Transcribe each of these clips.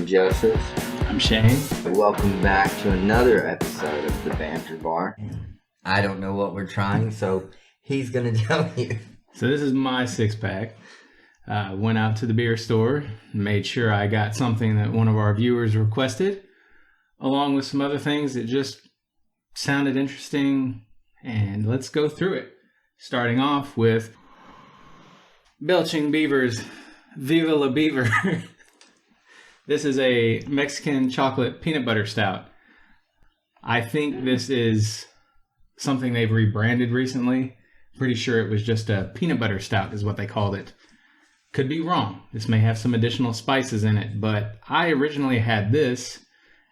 Joseph. I'm Shane. Welcome back to another episode of the Banter Bar. I don't know what we're trying, so he's going to tell you. So this is my six-pack. Went out to the beer store, made sure I got something that one of our viewers requested, along with some other things that just sounded interesting, and let's go through it. Starting off with Belching Beavers, Viva la Beaver. This is a Mexican chocolate peanut butter stout. I think this is something they've rebranded recently. Pretty sure it was just a peanut butter stout is what they called it. Could be wrong. This may have some additional spices in it, but I originally had this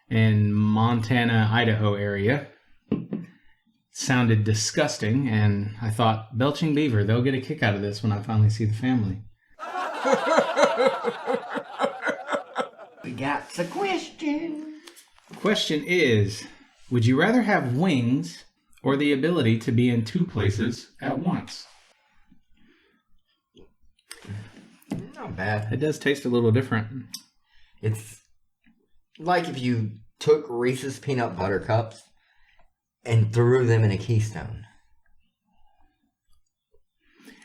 in Montana, Idaho area. Sounded disgusting, and I thought, Belching Beaver, they'll get a kick out of this when I finally see the family. We got the question. The question is, would you rather have wings or the ability to be in two places at once? Not bad. It does taste a little different. It's like if you took Reese's peanut butter cups and threw them in a Keystone.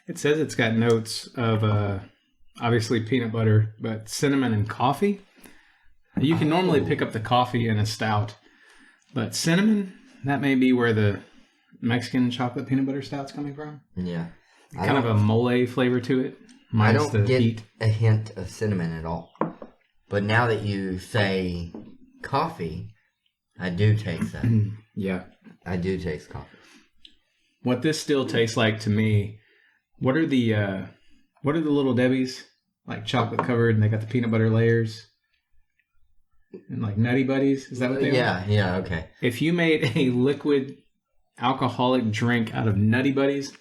It says it's got notes of, obviously peanut butter, but cinnamon and coffee. You can normally pick up the coffee in a stout, but cinnamon, that may be where the Mexican chocolate peanut butter stout's coming from. Yeah. Kind of a mole flavor to it. I don't get a hint of cinnamon at all. But now that you say coffee, I do taste that. Yeah. I do taste coffee. What this still tastes like to me, what are the little Debbies? Like chocolate covered and they got the peanut butter layers? And like Nutty Buddies? Is that what they are? Yeah, okay. If you made a liquid alcoholic drink out of Nutty Buddies,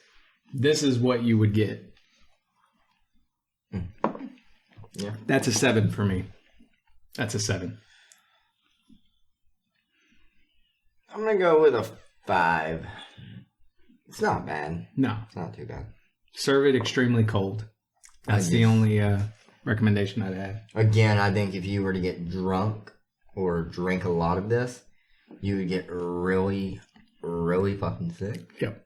this is what you would get. Yeah. That's a 7 for me. That's a 7. I'm going to go with a 5. It's not bad. No. It's not too bad. Serve it extremely cold. That's the only recommendation I'd have. Again, I think if you were to get drunk or drink a lot of this, you would get really, really fucking sick. Yep.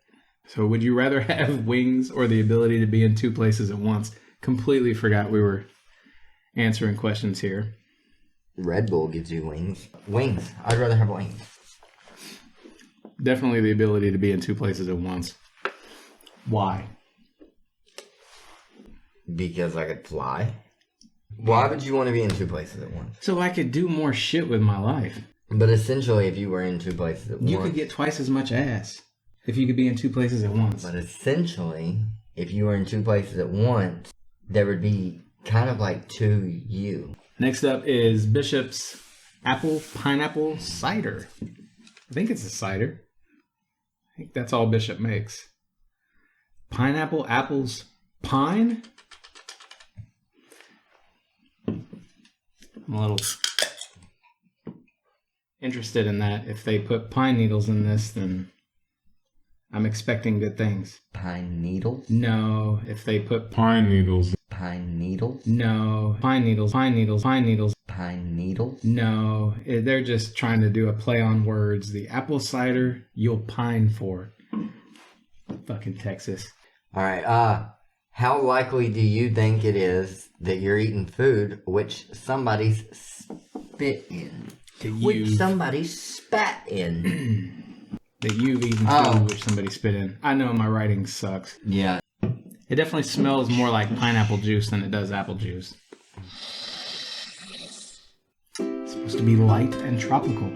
So would you rather have wings or the ability to be in two places at once? Completely forgot we were answering questions here. Red Bull gives you wings. Wings. I'd rather have wings. Definitely the ability to be in two places at once. Why? Because I could fly. Why would you want to be in two places at once? So I could do more shit with my life. But essentially, if you were in two places at once... You could get twice as much ass if you could be in two places at once. But essentially, if you were in two places at once, there would be kind of like two you. Next up is Bishop's Apple Pineapple Cider. I think it's a cider. I think that's all Bishop makes. Pineapple, apples, pine? I'm a little interested in that. If they put pine needles in this, then I'm expecting good things. Pine needles? No. If they put pine needles. Pine needles? No. Pine needles, pine needles, pine needles. Pine needles? No. They're just trying to do a play on words. The apple cider you'll pine for. Fucking Texas. Alright, how likely do you think it is that you're eating food which somebody's spit in? Which somebody spat in? That you've eaten food which somebody spit in. I know my writing sucks. Yeah. It definitely smells more like pineapple juice than it does apple juice. It's supposed to be light and tropical.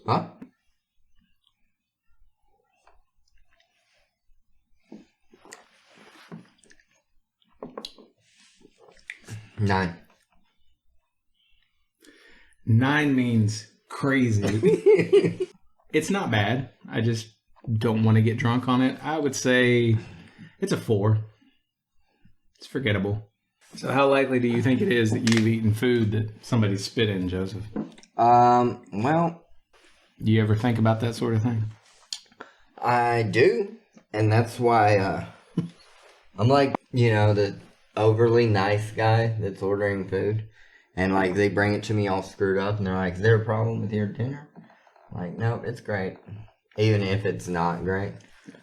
Huh? Nine. 9 means crazy. It's not bad. I just don't want to get drunk on it. I would say it's a 4. It's forgettable. So how likely do you think it is that you've eaten food that somebody spit in, Joseph? Well... Do you ever think about that sort of thing? I do, and that's why I'm like, the overly nice guy that's ordering food, and like they bring it to me all screwed up, and they're like, "Is there a problem with your dinner?" I'm like, no, it's great, even if it's not great,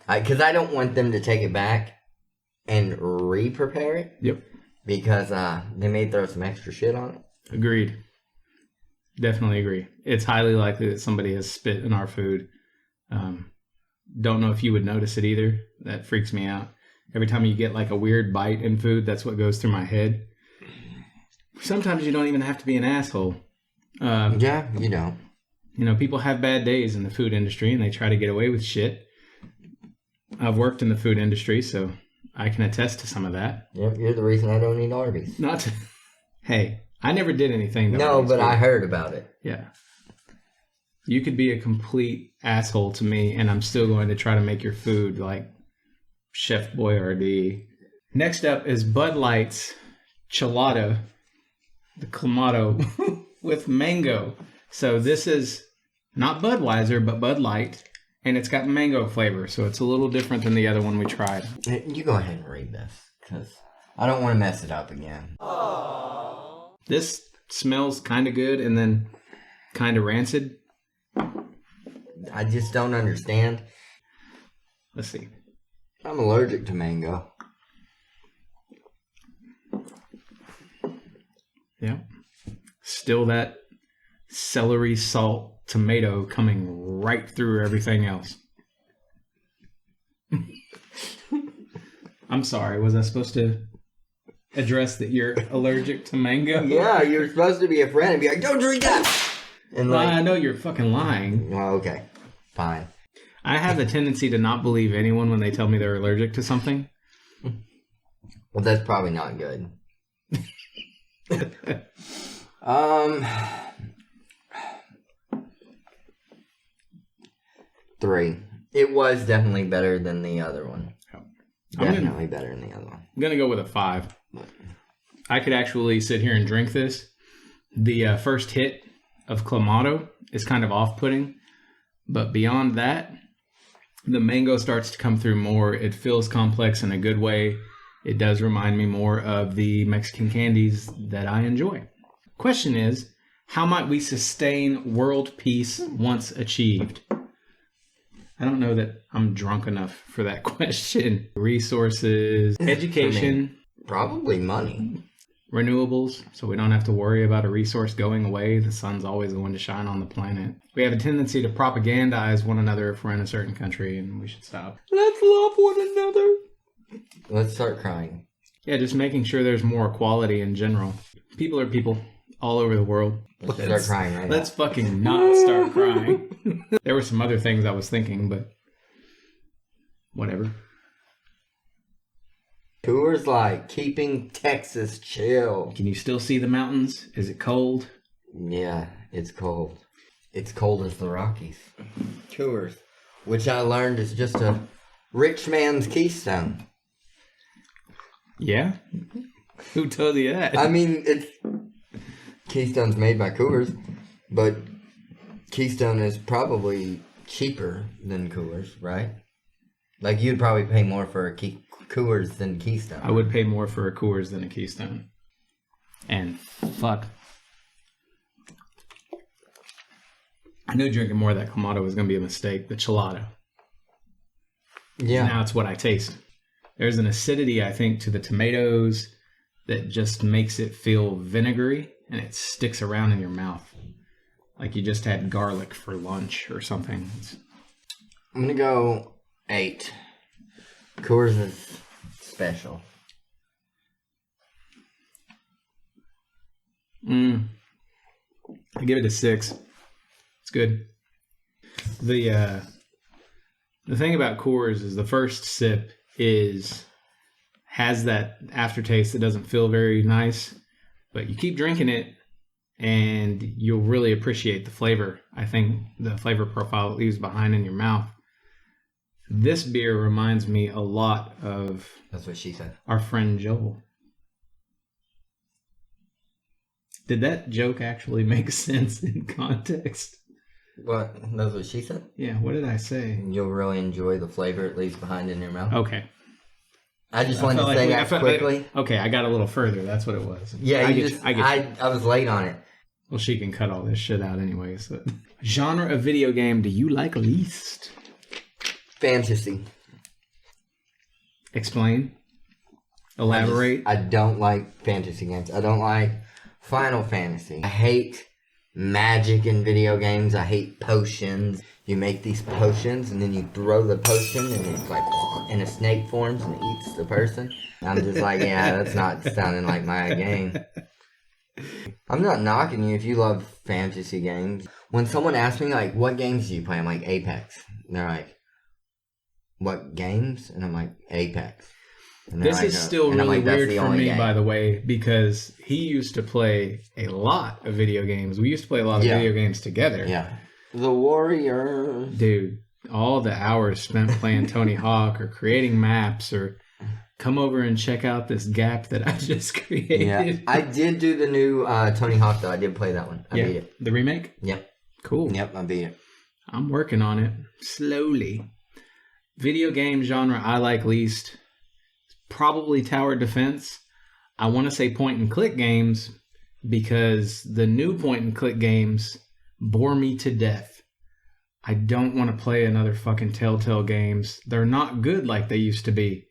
because I don't want them to take it back and re-prepare it. Yep. Because they may throw some extra shit on it. Agreed. Definitely agree. It's highly likely that somebody has spit in our food. Don't know if you would notice it either. That freaks me out. Every time you get like a weird bite in food, that's what goes through my head. Sometimes you don't even have to be an asshole. Yeah, you don't. People have bad days in the food industry and they try to get away with shit. I've worked in the food industry, so I can attest to some of that. Yep, you're the reason I don't eat Arby's. Hey, I never did anything. No, but I heard about it. Yeah. You could be a complete asshole to me, and I'm still going to try to make your food like Chef Boyardee. Next up is Bud Light's Chelada, the Clamato with mango. So this is not Budweiser, but Bud Light. And it's got mango flavor, so it's a little different than the other one we tried. You go ahead and read this, because I don't want to mess it up again. Aww. This smells kind of good and then kind of rancid. I just don't understand. Let's see. I'm allergic to mango. Yeah. Still that celery, salt, tomato coming right through everything else. I'm sorry, was I supposed to address that you're allergic to mango? Yeah, you're supposed to be a friend and be like, don't drink that! And well, I know you're fucking lying. Well, okay. Fine. I have a tendency to not believe anyone when they tell me they're allergic to something. Well, that's probably not good. 3. It was definitely better than the other one. Definitely better than the other one. I'm going to go with a 5. I could actually sit here and drink this. The first hit of Clamato is kind of off-putting. But beyond that, the mango starts to come through more. It feels complex in a good way. It does remind me more of the Mexican candies that I enjoy. Question is, how might we sustain world peace once achieved? I don't know that I'm drunk enough for that question. Resources, education. Probably money. Renewables, so we don't have to worry about a resource going away. The sun's always going to shine on the planet. We have a tendency to propagandize one another if we're in a certain country, and we should stop. Let's love one another. Let's start crying. Yeah, just making sure there's more equality in general. People are people all over the world. Let's start crying right now. Let's fucking not start crying. There were some other things I was thinking, but whatever. Coors Light, keeping Texas chill. Can you still see the mountains? Is it cold? Yeah, it's cold. It's cold as the Rockies. Coors, which I learned is just a rich man's Keystone. Yeah? Who told you that? I mean, Keystone's made by Coors, but Keystone is probably cheaper than Coors, right? Like, you'd probably pay more for a Coors than Keystone. I would pay more for a Coors than a Keystone. And fuck. I knew drinking more of that Clamato was going to be a mistake. The Chelada. Yeah. Now it's what I taste. There's an acidity, I think, to the tomatoes that just makes it feel vinegary, and it sticks around in your mouth. Like you just had garlic for lunch or something. I'm going to go 8. Coors is special. I give it a 6. It's good. The thing about Coors is the first sip has that aftertaste that doesn't feel very nice, but you keep drinking it and you'll really appreciate the flavor. I think the flavor profile it leaves behind in your mouth. This beer reminds me a lot of... That's what she said. Our friend Joel. Did that joke actually make sense in context? What? That's what she said? Yeah, what did I say? You'll really enjoy the flavor it leaves behind in your mouth. Okay. I just wanted to say that quickly. Okay, I got a little further. That's what it was. Yeah, I was late on it. Well, she can cut all this shit out anyway. So. Genre of video game do you like least? Fantasy. Explain. Elaborate. I don't like fantasy games. I don't like Final Fantasy. I hate magic in video games. I hate potions. You make these potions and then you throw the potion and it's like and a snake forms and eats the person. I'm just like, yeah, that's not sounding like my game. I'm not knocking you if you love fantasy games. When someone asks me like, what games do you play? I'm like, Apex. And they're like, what games? And I'm like, Apex. This is still really weird for me, by the way, because he used to play a lot of video games. We used to play a lot of video games together. Yeah. The Warriors. Dude, all the hours spent playing Tony Hawk or creating maps or come over and check out this gap that I just created. Yeah, I did do the new Tony Hawk, though. I did play that one. I beat it. The remake? Yep. Cool. Yep, I beat it. I'm working on it slowly. Video game genre I like least, probably tower defense. I want to say point and click games because the new point and click games bore me to death. I don't want to play another fucking Telltale games. They're not good like they used to be.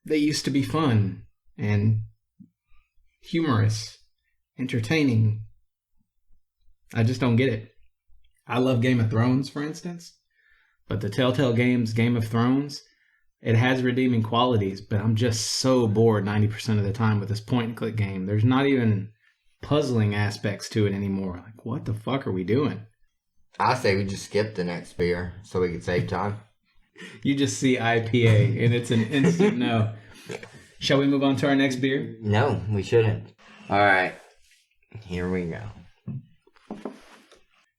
They used to be fun and humorous, entertaining. I just don't get it. I love Game of Thrones, for instance, but the Telltale games, Game of Thrones, it has redeeming qualities, but I'm just so bored 90% of the time with this point-and-click game. There's not even puzzling aspects to it anymore. Like, what the fuck are we doing? I say we just skip the next beer so we can save time. You just see IPA, and it's an instant no. Shall we move on to our next beer? No, we shouldn't. All right. Here we go.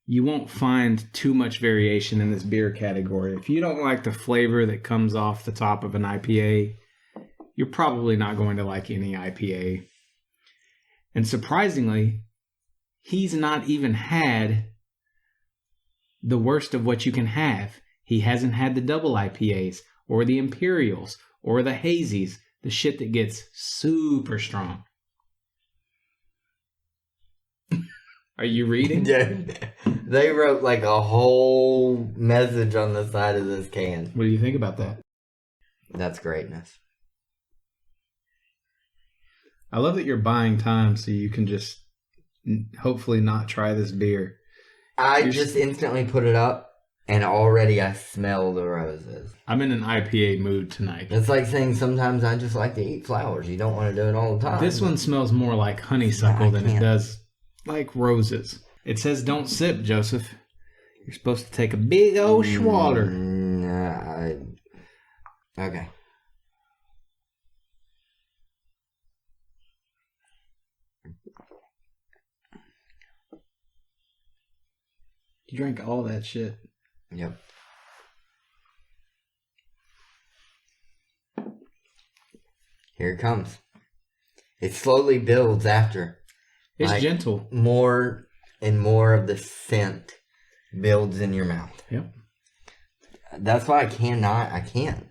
You won't find too much variation in this beer category. If you don't like the flavor that comes off the top of an IPA, you're probably not going to like any IPA. And surprisingly, he's not even had the worst of what you can have. He hasn't had the double IPAs or the Imperials or the Hazies, the shit that gets super strong. Are you reading? Dude, they wrote like a whole message on the side of this can. What do you think about that? That's greatness. I love that you're buying time so you can just hopefully not try this beer. I just instantly put it up and already I smell the roses. I'm in an IPA mood tonight. It's like saying sometimes I just like to eat flowers. You don't want to do it all the time. This one smells more like honeysuckle than it does like roses. It says don't sip, Joseph. You're supposed to take a big old schwaller. Okay. You drank all that shit. Yep. Here it comes. It slowly builds after. It's like gentle. More and more of the scent builds in your mouth. Yep. That's why I can't.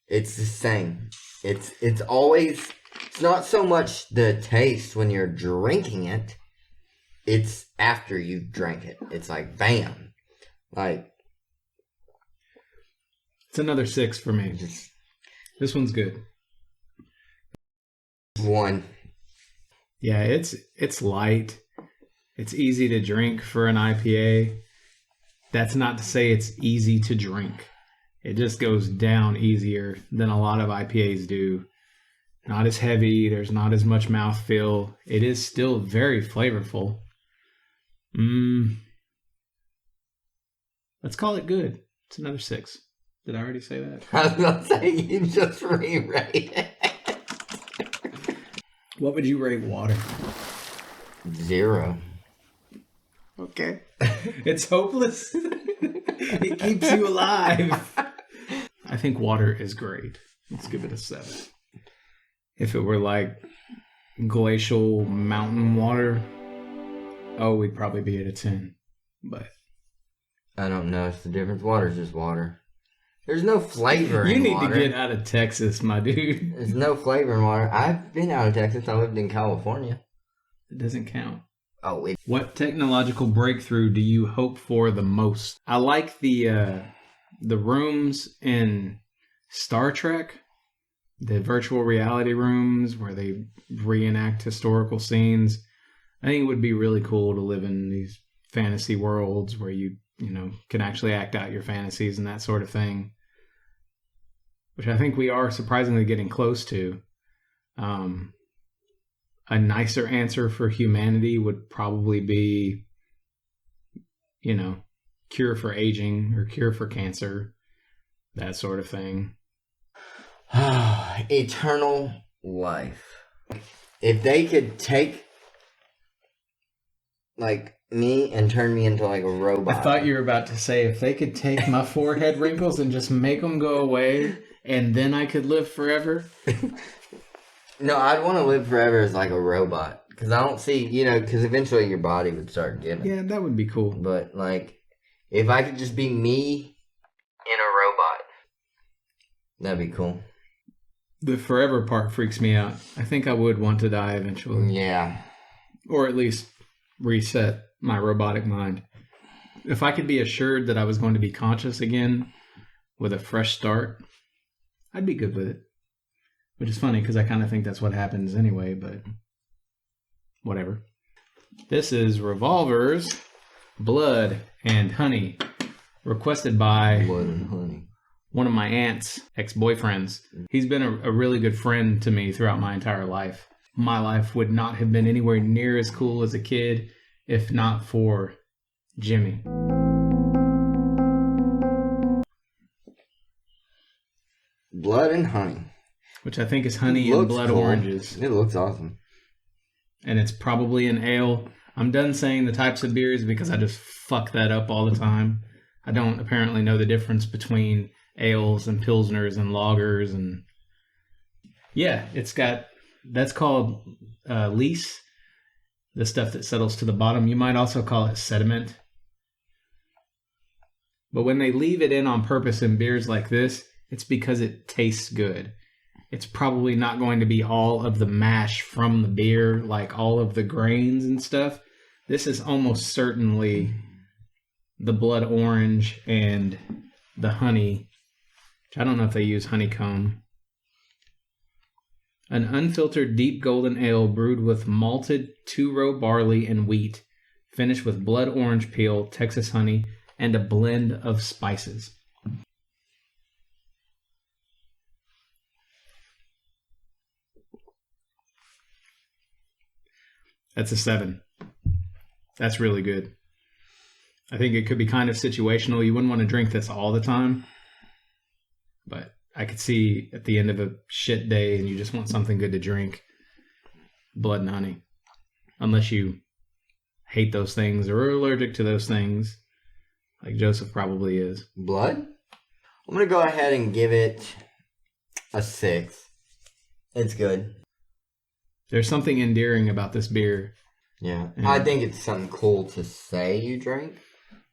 It's the same. It's always, it's not so much the taste when you're drinking it. It's after you drank it. It's like, bam. Like. It's another 6 for me. This one's good. 1. Yeah, it's light. It's easy to drink for an IPA. That's not to say it's easy to drink. It just goes down easier than a lot of IPAs do. Not as heavy. There's not as much mouthfeel. It is still very flavorful. Let's call it good. It's another 6. Did I already say that? I was going to say, you just re-rate it. What would you rate water? 0. Okay. It's hopeless. It keeps you alive. I think water is great. Let's give it a 7. If it were like glacial mountain water, we'd probably be at a 10. But I don't know. It's the difference. Water's just water. There's no flavor in water. You need to get out of Texas, my dude. There's no flavor in water. I've been out of Texas. I lived in California. It doesn't count. Oh, What technological breakthrough do you hope for the most? I like the rooms in Star Trek, the virtual reality rooms where they reenact historical scenes. I think it would be really cool to live in these fantasy worlds where you can actually act out your fantasies and that sort of thing, which I think we are surprisingly getting close to. A nicer answer for humanity would probably be, cure for aging or cure for cancer, that sort of thing. Eternal life. If they could take, me and turn me into, a robot. I thought you were about to say, if they could take my forehead wrinkles and just make them go away, and then I could live forever. No, I'd want to live forever as a robot. Because I don't see, because eventually your body would start giving. Yeah, that would be cool. But, if I could just be me in a robot, that'd be cool. The forever part freaks me out. I think I would want to die eventually. Yeah. Or at least reset my robotic mind. If I could be assured that I was going to be conscious again with a fresh start, I'd be good with it. Which is funny because I kind of think that's what happens anyway, but whatever. This is Revolver's Blood and Honey, requested by Blood and Honey. One of my aunt's ex-boyfriends. He's been a really good friend to me throughout my entire life. My life would not have been anywhere near as cool as a kid if not for Jimmy. Blood and Honey. Which I think is honey and blood oranges. It looks awesome. And it's probably an ale. I'm done saying the types of beers because I just fuck that up all the time. I don't apparently know the difference between ales and pilsners and lagers. And yeah, that's called lees, the stuff that settles to the bottom. You might also call it sediment. But when they leave it in on purpose in beers like this, it's because it tastes good. It's probably not going to be all of the mash from the beer, like all of the grains and stuff. This is almost certainly the blood orange and the honey, which I don't know if they use honeycomb. An unfiltered deep golden ale brewed with malted two-row barley and wheat, finished with blood orange peel, Texas honey, and a blend of spices. That's a 7. That's really good. I think it could be kind of situational. You wouldn't want to drink this all the time. But I could see at the end of a shit day and you just want something good to drink, blood and honey. Unless you hate those things or are allergic to those things, like Joseph probably is. Blood? I'm going to go ahead and give it a 6. It's good. There's something endearing about this beer. Yeah. I think it's something cool to say you drink.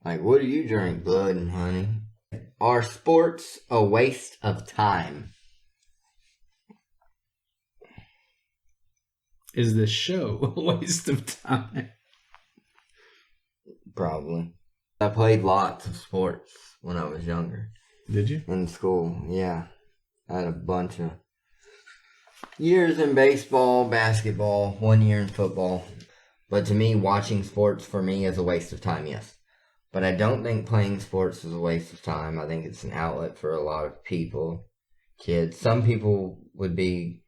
What do you drink? Blood and honey. Are sports a waste of time? Is this show a waste of time? Probably. I played lots of sports when I was younger. Did you? In school, yeah. I had a bunch of years in baseball, basketball, 1 year in football. But to me, watching sports for me is a waste of time, yes. But I don't think playing sports is a waste of time. I think it's an outlet for a lot of people, kids. Some people would be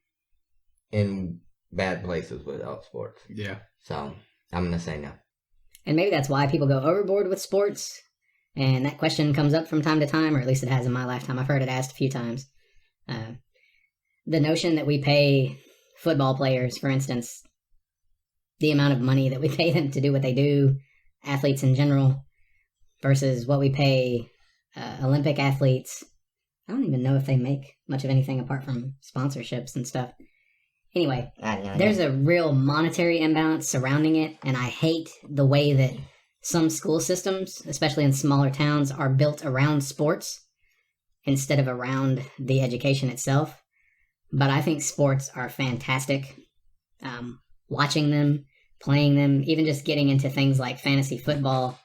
in bad places without sports. Yeah. So I'm going to say no. And maybe that's why people go overboard with sports. And that question comes up from time to time, or at least it has in my lifetime. I've heard it asked a few times. The notion that we pay football players, for instance, the amount of money that we pay them to do what they do, athletes in general, versus what we pay Olympic athletes. I don't even know if they make much of anything apart from sponsorships and stuff. Anyway, there's a real monetary imbalance surrounding it, and I hate the way that some school systems, especially in smaller towns, are built around sports instead of around the education itself. But I think sports are fantastic. Watching them, playing them, even just getting into things like fantasy football,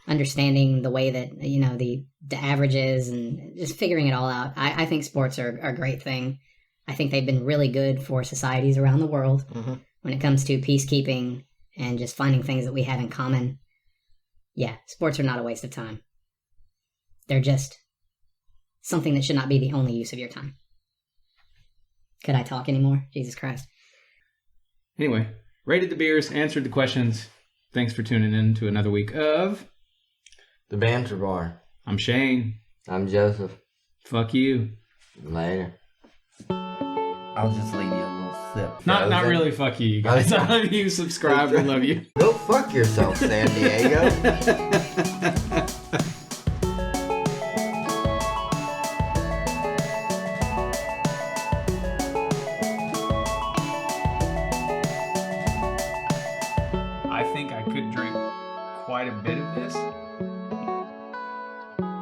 understanding the way that, the averages and just figuring it all out. I think sports are a great thing. I think they've been really good for societies around the world when it comes to peacekeeping and just finding things that we have in common. Yeah, sports are not a waste of time. They're just something that should not be the only use of your time. Could I talk anymore? Jesus Christ. Anyway, rated the beers, answered the questions. Thanks for tuning in to another week of The Banter Bar. I'm Shane. I'm Joseph. Fuck you. Later. I'll just leave you a little sip. Not really fuck you guys. I love you, subscribe, we love you. Go fuck yourself, San Diego. I think I could drink quite a bit of this.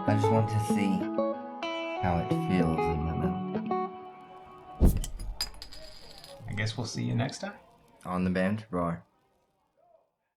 I just want to see how it feels in my mouth. I guess we'll see you next time. On the Banter Bar.